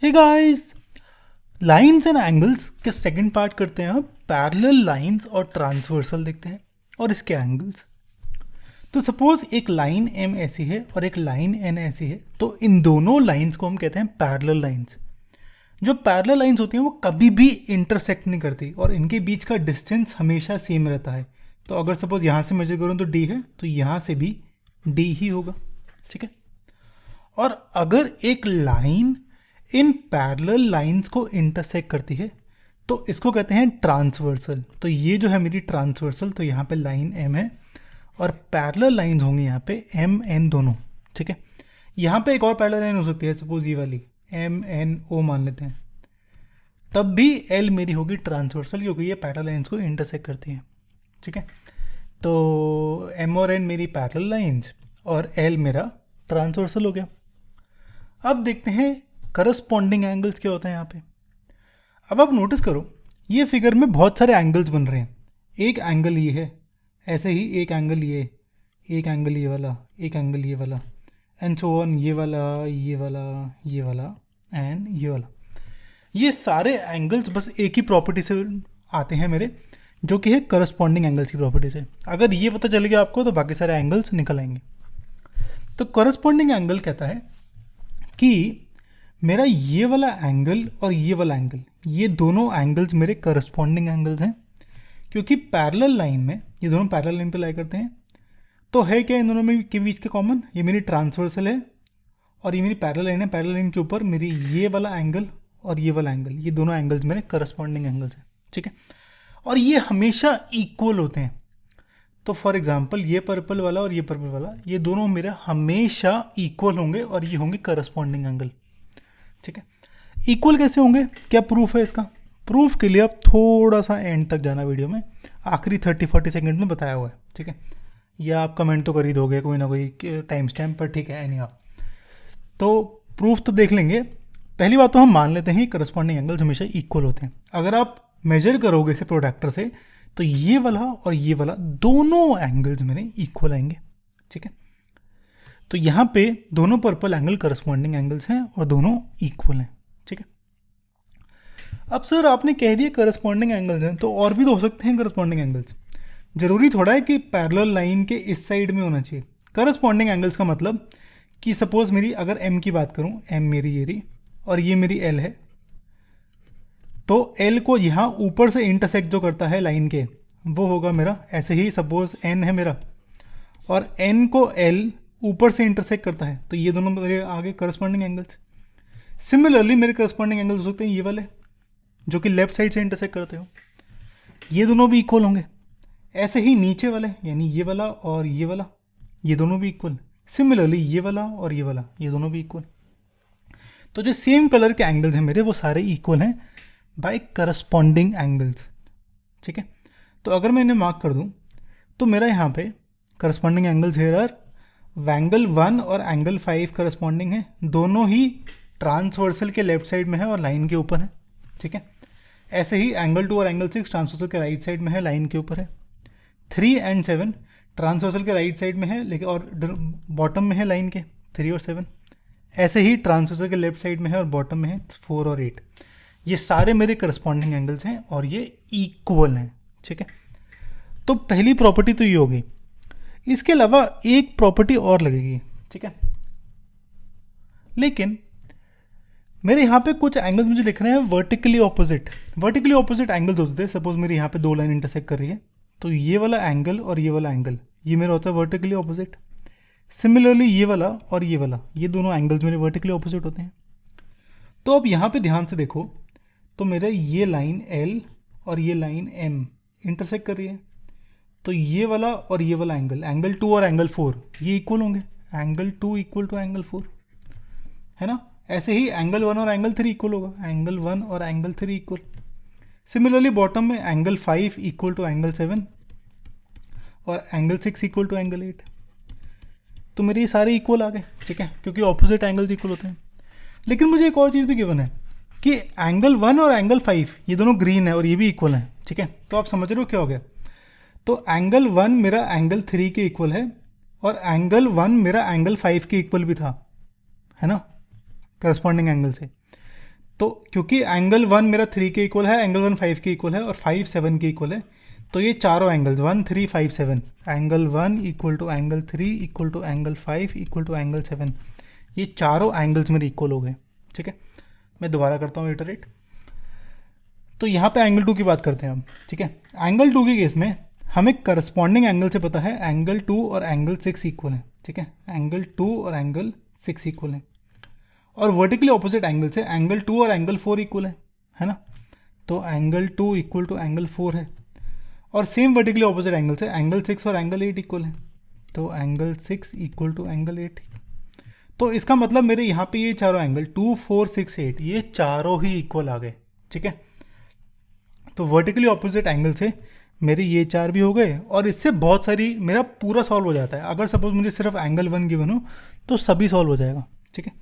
Hey guys, lines and angles के second part करते हैं। हम पैरेलल लाइंस और ट्रांसवर्सल देखते हैं और इसके एंगल्स। तो सपोज एक लाइन एम ऐसी है और एक लाइन एन ऐसी है, तो इन दोनों लाइंस को हम कहते हैं पैरेलल लाइंस। जो पैरेलल लाइंस होती हैं वो कभी भी इंटरसेक्ट नहीं करती और इनके बीच का डिस्टेंस हमेशा सेम रहता है। तो अगर सपोज यहाँ से मेजर करूँ तो डी है, तो यहाँ से भी डी ही होगा, ठीक है। और अगर एक लाइन इन पैरेलल लाइंस को इंटरसेक्ट करती है तो इसको कहते हैं ट्रांसवर्सल। तो ये जो है मेरी ट्रांसवर्सल, तो यहाँ पे लाइन एम है और पैरेलल लाइंस होंगी यहाँ पे एम एन दोनों, ठीक है। यहाँ पे एक और पैरेलल लाइन हो सकती है, सपोज ये वाली एम एन ओ मान लेते हैं, तब भी एल मेरी होगी ट्रांसवर्सल क्योंकि ये पैरेलल लाइंस को इंटरसेक्ट करती है, ठीक है। तो एम और एन मेरी पैरेलल लाइंस और एल मेरा ट्रांसवर्सल हो गया। अब देखते हैं करस्पॉन्डिंग एंगल्स क्या होता है यहाँ पे। अब आप नोटिस करो, ये फिगर में बहुत सारे एंगल्स बन रहे हैं। एक एंगल ये है, ऐसे ही एक एंगल ये, एक एंगल ये वाला, एक एंगल ये वाला, एंड सो ऑन, ये वाला, ये वाला, ये वाला एंड ये वाला। ये सारे एंगल्स बस एक ही प्रॉपर्टी से आते हैं मेरे, जो कि है करस्पॉन्डिंग एंगल्स की प्रॉपर्टी से। अगर ये पता चल गया आपको तो बाकी सारे एंगल्स निकल आएंगे। तो करस्पॉन्डिंग एंगल कहता है कि मेरा ये वाला एंगल और ये वाला एंगल, ये दोनों एंगल्स मेरे करस्पॉन्डिंग एंगल्स हैं क्योंकि पैरेलल लाइन में ये दोनों पैरेलल लाइन पे लाई करते हैं। तो है क्या इन दोनों में के बीच के कॉमन, ये मेरी ट्रांसवर्सल है और ये मेरी पैरेलल लाइन है। पैरेलल लाइन के ऊपर मेरी ये वाला एंगल और ये वाला एंगल, ये दोनों एंगल्स मेरे करस्पॉन्डिंग एंगल्स हैं, ठीक है। और ये हमेशा इक्वल होते हैं। तो फॉर एग्जाम्पल ये पर्पल वाला और ये पर्पल वाला, ये दोनों मेरा हमेशा इक्वल होंगे और ये होंगे करस्पॉन्डिंग एंगल, ठीक है। इक्वल कैसे होंगे, क्या प्रूफ है इसका? प्रूफ के लिए आप थोड़ा सा एंड तक जाना वीडियो में, आखिरी 30-40 सेकंड में बताया हुआ है, ठीक है। या आप कमेंट तो कर ही दोगे कोई ना कोई टाइम स्टैम्प पर, ठीक है। एनी आप तो प्रूफ तो देख लेंगे। पहली बात तो हम मान लेते हैं करस्पॉन्डिंग एंगल्स हमेशा इक्वल होते हैं। अगर आप मेजर करोगे इसे प्रोडक्टर से तो ये वाला और ये वाला दोनों एंगल्स मेरे इक्वल आएंगे, ठीक है। तो यहाँ पे दोनों पर्पल एंगल करस्पॉन्डिंग एंगल्स हैं और दोनों इक्वल हैं, ठीक है। अब सर आपने कह दिया करस्पॉन्डिंग एंगल्स हैं, तो और भी तो हो सकते हैं करस्पॉन्डिंग एंगल्स। जरूरी थोड़ा है कि पैरेलल लाइन के इस साइड में होना चाहिए। करस्पॉन्डिंग एंगल्स का मतलब कि सपोज मेरी अगर एम की बात करूँ, एम मेरी ये रही और ये मेरी एल है, तो एल को यहाँ ऊपर से इंटरसेक्ट जो करता है लाइन के, वो होगा मेरा ऐसे ही। सपोज एन है मेरा और एन को एल ऊपर से इंटरसेक्ट करता है, तो ये दोनों मेरे आगे करस्पॉन्डिंग एंगल्स। सिमिलरली मेरे करस्पॉन्डिंग एंगल्स हो सकते हैं ये वाले जो कि लेफ्ट साइड से इंटरसेक्ट करते हो, ये दोनों भी इक्वल होंगे। ऐसे ही नीचे वाले यानी ये वाला और ये वाला, ये दोनों भी इक्वल। सिमिलरली ये वाला और ये वाला, ये दोनों भी इक्वल। तो जो सेम कलर के एंगल्स हैं मेरे, वो सारे इक्वल हैं बाय करस्पॉन्डिंग एंगल्स, ठीक है। तो अगर मैं इन्हें मार्क कर दूं तो मेरा यहाँ पे corresponding angles here are angle 1 और एंगल 5 करस्पॉन्डिंग है। दोनों ही ट्रांसवर्सल के लेफ्ट साइड में है और लाइन के ऊपर है, ठीक है। ऐसे ही एंगल 2 और एंगल 6 ट्रांसवर्सल के राइट साइड में है, लाइन के ऊपर है। 3 एंड 7 ट्रांसवर्सल के राइट साइड में है लेकिन और बॉटम में है लाइन के, 3 और 7। ऐसे ही ट्रांसवर्सल के लेफ्ट साइड में है और बॉटम में है 4 और 8। ये सारे मेरे करस्पॉन्डिंग एंगल्स हैं और ये इक्वल हैं, ठीक है। तो पहली प्रॉपर्टी तो ये होगी। इसके अलावा एक प्रॉपर्टी और लगेगी, ठीक है। लेकिन मेरे यहाँ पे कुछ एंगल्स मुझे दिख रहे हैं vertically opposite. Vertically opposite angles होते थे। सपोज मेरे यहाँ पे दो लाइन इंटरसेक्ट कर रही है, तो ये वाला एंगल और ये वाला एंगल, ये मेरा होता है वर्टिकली ऑपोजिट। सिमिलरली ये वाला और ये वाला, ये दोनों एंगल्स मेरे वर्टिकली ऑपोजिट होते हैं। तो अब यहाँ पे ध्यान से देखो, तो मेरा ये लाइन एल और ये लाइन एम इंटरसेक्ट कर रही है, तो ये वाला और ये वाला एंगल, एंगल 2 और एंगल 4, ये इक्वल होंगे। एंगल 2 इक्वल टू एंगल 4, है ना। ऐसे ही एंगल 1 और एंगल 3 इक्वल होगा, एंगल 1 और एंगल 3 इक्वल। सिमिलरली बॉटम में एंगल 5 इक्वल टू एंगल 7 और एंगल 6 इक्वल टू एंगल 8। तो मेरे ये सारे इक्वल आ गए, ठीक है, क्योंकि ऑपोजिट एंगल्स इक्वल होते हैं। लेकिन मुझे एक और चीज़ भी गिवन है कि एंगल 1 और एंगल 5 ये दोनों ग्रीन है और ये भी इक्वल हैं, ठीक है। तो आप समझ रहे हो क्या हो गया। तो एंगल 1 मेरा एंगल 3 के इक्वल है और एंगल 1 मेरा एंगल 5 के इक्वल भी था, है ना, करस्पॉन्डिंग एंगल से। तो क्योंकि एंगल 1 मेरा 3 के इक्वल है, एंगल 1 5 के इक्वल है और 5 7 के इक्वल है, तो ये चारों angles 1 3 5 7, angle 1 equal to angle 3 equal to angle 5 equal to angle 7, ये चारों एंगल्स मेरे इक्वल हो गए। ठीक है, मैं दोबारा करता हूँ इटरेट। तो यहाँ पे एंगल 2 की बात करते हैं हम। ठीक है, एंगल 2 के केस में हमें करस्पॉन्डिंग एंगल से पता है एंगल 2 और एंगल 6 इक्वल है। ठीक है, एंगल 2 और एंगल 6 इक्वल है, और वर्टिकली ऑपोजिट एंगल से एंगल 2 और एंगल 4 इक्वल है ना। तो एंगल 2 इक्वल टू एंगल 4 है, और सेम वर्टिकली ऑपोजिट एंगल से एंगल 6 और एंगल 8 इक्वल है, तो एंगल 6 इक्वल टू एंगल 8। तो इसका मतलब मेरे यहाँ पे ये चारों एंगल 2 4 6 8 ये चारों ही इक्वल आ गए। ठीक है, तो वर्टिकली ऑपोजिट एंगल से मेरे ये चार भी हो गए, और इससे बहुत सारी मेरा पूरा सॉल्व हो जाता है। अगर सपोज मुझे सिर्फ एंगल 1 गिवन हो तो सभी सॉल्व हो जाएगा। ठीक है,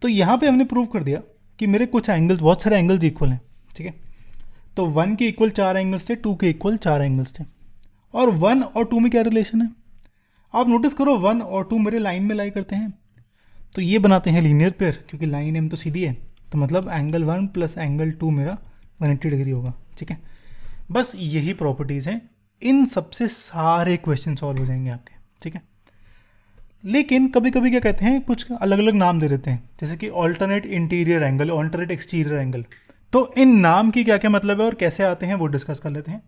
तो यहाँ पे हमने प्रूव कर दिया कि मेरे कुछ एंगल्स, बहुत सारे एंगल्स इक्वल हैं। ठीक है, तो 1 के इक्वल 4 एंगल्स थे, 2 के इक्वल 4 एंगल्स थे, और 1 और 2 में क्या रिलेशन है आप नोटिस करो। 1 और 2 मेरे लाइन में लाई करते हैं, तो ये बनाते हैं लीनियर पेयर, क्योंकि लाइन एम तो सीधी है, तो मतलब एंगल 1 प्लस एंगल 2 मेरा 180 डिग्री होगा। ठीक है, बस यही प्रॉपर्टीज़ हैं, इन सबसे सारे क्वेश्चन सॉल्व हो जाएंगे आपके। ठीक है, लेकिन कभी कभी क्या कहते हैं, कुछ अलग अलग नाम दे देते हैं, जैसे कि alternate interior angle, alternate exterior angle. तो इन नाम की क्या क्या मतलब है और कैसे आते हैं वो डिस्कस कर लेते हैं।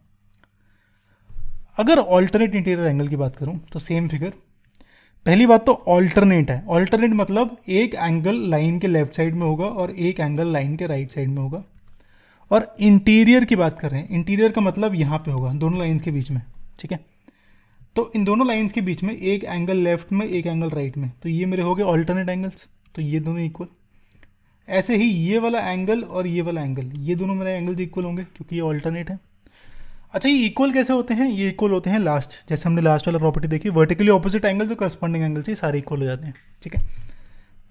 अगर ऑल्टरनेट इंटीरियर एंगल की बात करूं तो सेम फिगर। पहली बात तो ऑल्टरनेट है, ऑल्टरनेट मतलब एक एंगल लाइन के लेफ्ट साइड में होगा और एक एंगल लाइन के राइट साइड में होगा। और इंटीरियर की बात कर रहे हैं, इंटीरियर का मतलब यहाँ पे होगा, दोनों लाइंस के बीच में। ठीक है, तो इन दोनों लाइंस के बीच में एक एंगल लेफ्ट में, एक एंगल राइट में, तो ये मेरे हो गए ऑल्टरनेट एंगल्स, तो ये दोनों इक्वल। ऐसे ही ये वाला एंगल और ये वाला एंगल, ये दोनों मेरे एंगल्स इक्वल होंगे क्योंकि ये ऑल्टरनेट है। अच्छा, ये इक्वल कैसे होते हैं? ये इक्वल होते हैं लास्ट, जैसे हमने लास्ट वाला प्रॉपर्टी देखी, वर्टिकली ऑपोजिट एंगल तो करस्पॉन्डिंग एंगल से सारे इक्वल हो जाते हैं। ठीक है,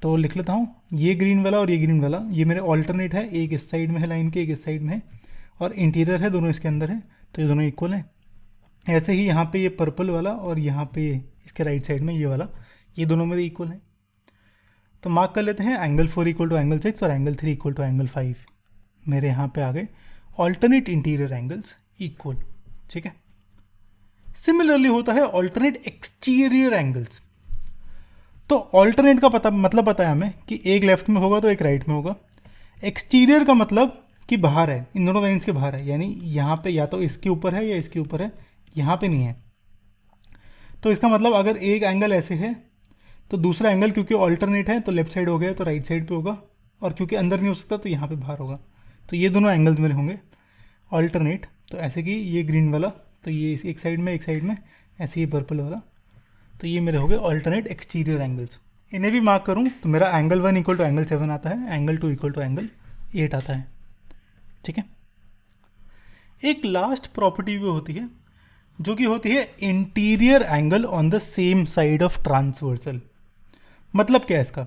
तो लिख लेता हूँ, ये ग्रीन वाला और ये ग्रीन वाला, ये मेरे ऑल्टरनेट है, एक इस साइड में है लाइन के, एक इस साइड में है, और इंटीरियर है, दोनों इसके अंदर है, तो ये दोनों इक्वल हैं। ऐसे ही यहाँ पे ये पर्पल वाला और यहाँ पे इसके राइट साइड में ये वाला, ये दोनों मेरे इक्वल हैं। तो मार्क कर लेते हैं, एंगल 4 इक्वल टू एंगल 6 और एंगल 3 इक्वल टू एंगल 5 मेरे यहाँ पे आ गए ऑल्टरनेट इंटीरियर एंगल्स इक्वल। ठीक है, सिमिलरली होता है ऑल्टरनेट एक्सटीरियर एंगल्स। तो ऑल्टरनेट का मतलब पता है हमें कि एक लेफ्ट में होगा तो एक राइट में होगा। एक्सटीरियर का मतलब कि बाहर है, इन दोनों लाइन्स के बाहर है, यानी यहाँ पे या तो इसके ऊपर है या इसके ऊपर है, यहाँ पे नहीं है। तो इसका मतलब अगर एक एंगल ऐसे है तो दूसरा एंगल क्योंकि ऑल्टरनेट है तो लेफ्ट साइड हो गया तो राइट साइड पे होगा, और क्योंकि अंदर नहीं हो सकता तो यहाँ पे बाहर होगा। तो ये दोनों एंगल्स मेरे होंगे ऑल्टरनेट। तो ऐसे कि ये ग्रीन वाला तो ये एक साइड में, एक साइड में, ऐसे ही पर्पल वाला, तो ये मेरे हो गए ऑल्टरनेट एक्सटीरियर एंगल्स। इन्हें भी मार्क करूँ तो मेरा एंगल 1 इक्वल टू एंगल 7 आता है, एंगल 2 इक्वल टू एंगल 8 आता है। ठीक है, एक लास्ट प्रॉपर्टी भी होती है जो कि होती है interior angle on the same side of transversal. मतलब क्या है इसका?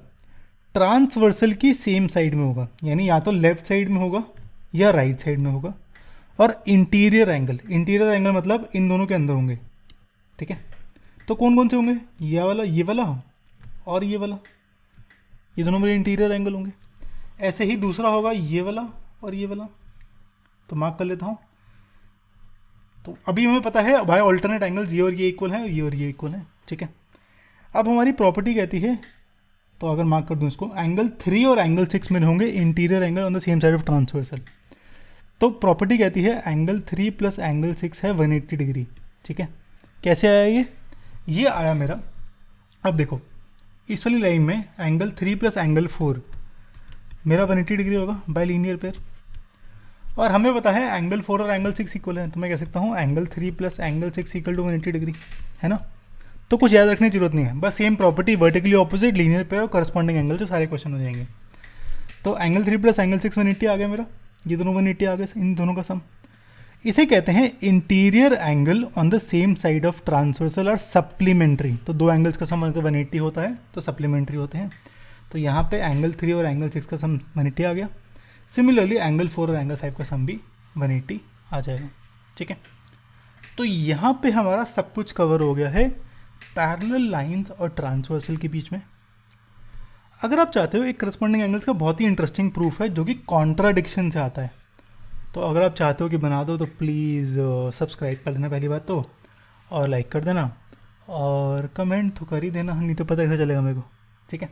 ट्रांसवर्सल की सेम साइड में होगा, यानी या तो लेफ्ट साइड में होगा या राइट साइड में होगा। और इंटीरियर एंगल मतलब इन दोनों के अंदर होंगे। ठीक है, तो कौन कौन से होंगे? ये वाला और ये वाला, ये दोनों मेरे इंटीरियर एंगल होंगे। ऐसे ही दूसरा होगा ये वाला और ये वाला, तो मार्क कर लेता हूँ। तो अभी हमें पता है भाई ऑल्टरनेट एंगल्स ये और ये इक्वल है, ये और ये इक्वल है। ठीक है, अब हमारी प्रॉपर्टी कहती है, तो अगर मार्क कर दूँ इसको, एंगल 3 और एंगल 6 में होंगे interior angle on the same side of transversal. तो प्रॉपर्टी कहती है एंगल 3 प्लस एंगल 6 है 180 डिग्री। ठीक है, कैसे आया ये आया मेरा, अब देखो इस वाली लाइन में एंगल 3 प्लस एंगल 4 मेरा 180 डिग्री होगा बाय लीनियर पेयर, और हमें पता है एंगल 4 और एंगल 6 इक्वल है, तो मैं कह सकता हूँ angle 3 plus angle 6 equal to 180 degree, है ना। तो कुछ याद रखने की जरूरत नहीं है, बस same property, vertically opposite, linear pair और करस्पॉन्डिंग एंगल से सारे क्वेश्चन हो जाएंगे। तो एंगल 3 प्लस एंगल 6 180 आ गया मेरा, ये दोनों 180 आ गए, इन दोनों का सम। इसे कहते हैं interior angle on the same side of transversal और सप्लीमेंट्री। तो दो एंगल्स का सम अगर 180 होता है तो सप्लीमेंट्री होते हैं। तो यहाँ पे एंगल 3 और एंगल 6 का सम 180 आ गया। सिमिलरली एंगल 4 और एंगल 5 का सम भी 180 आ जाएगा। ठीक है, तो यहाँ पे हमारा सब कुछ कवर हो गया है पैरेलल लाइंस और ट्रांसवर्सल के बीच में। अगर आप चाहते हो एक करस्पॉन्डिंग एंगल्स का बहुत ही इंटरेस्टिंग प्रूफ है जो कि कॉन्ट्राडिक्शन से आता है, तो अगर आप चाहते हो कि बना दो तो प्लीज़ सब्सक्राइब कर देना पहली बात तो, और लाइक कर देना और कमेंट तो कर ही देना, नहीं तो पता कैसे चलेगा मेरे को, ठीक है।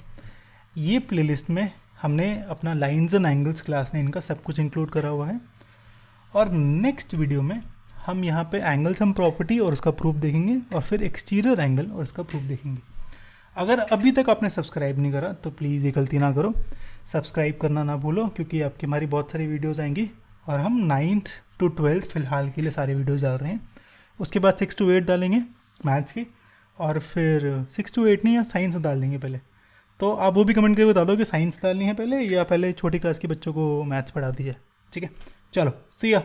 ये प्लेलिस्ट में हमने अपना लाइंस एंड एंगल्स क्लास ने इनका सब कुछ इंक्लूड करा हुआ है, और नेक्स्ट वीडियो में हम यहाँ पे एंगल सम प्रॉपर्टी और उसका प्रूफ देखेंगे, और फिर एक्सटीरियर एंगल और उसका प्रूफ देखेंगे। अगर अभी तक आपने सब्सक्राइब नहीं करा तो प्लीज़ ये गलती ना करो, सब्सक्राइब करना ना भूलो, क्योंकि आपकी हमारी बहुत सारी वीडियोज़ आएंगी, और हम 9th to 12th फ़िलहाल के लिए सारे वीडियोज़ डाल रहे हैं। उसके बाद 6 to 8 डालेंगे मैथ्स की, और फिर 6 to 8 नहीं, या साइंस डाल देंगे पहले। तो आप वो भी कमेंट करके बता दो कि साइंस डालनी है पहले, या पहले छोटी क्लास के बच्चों को मैथ्स पढ़ा दीजिए, ठीक है। चलो सी या।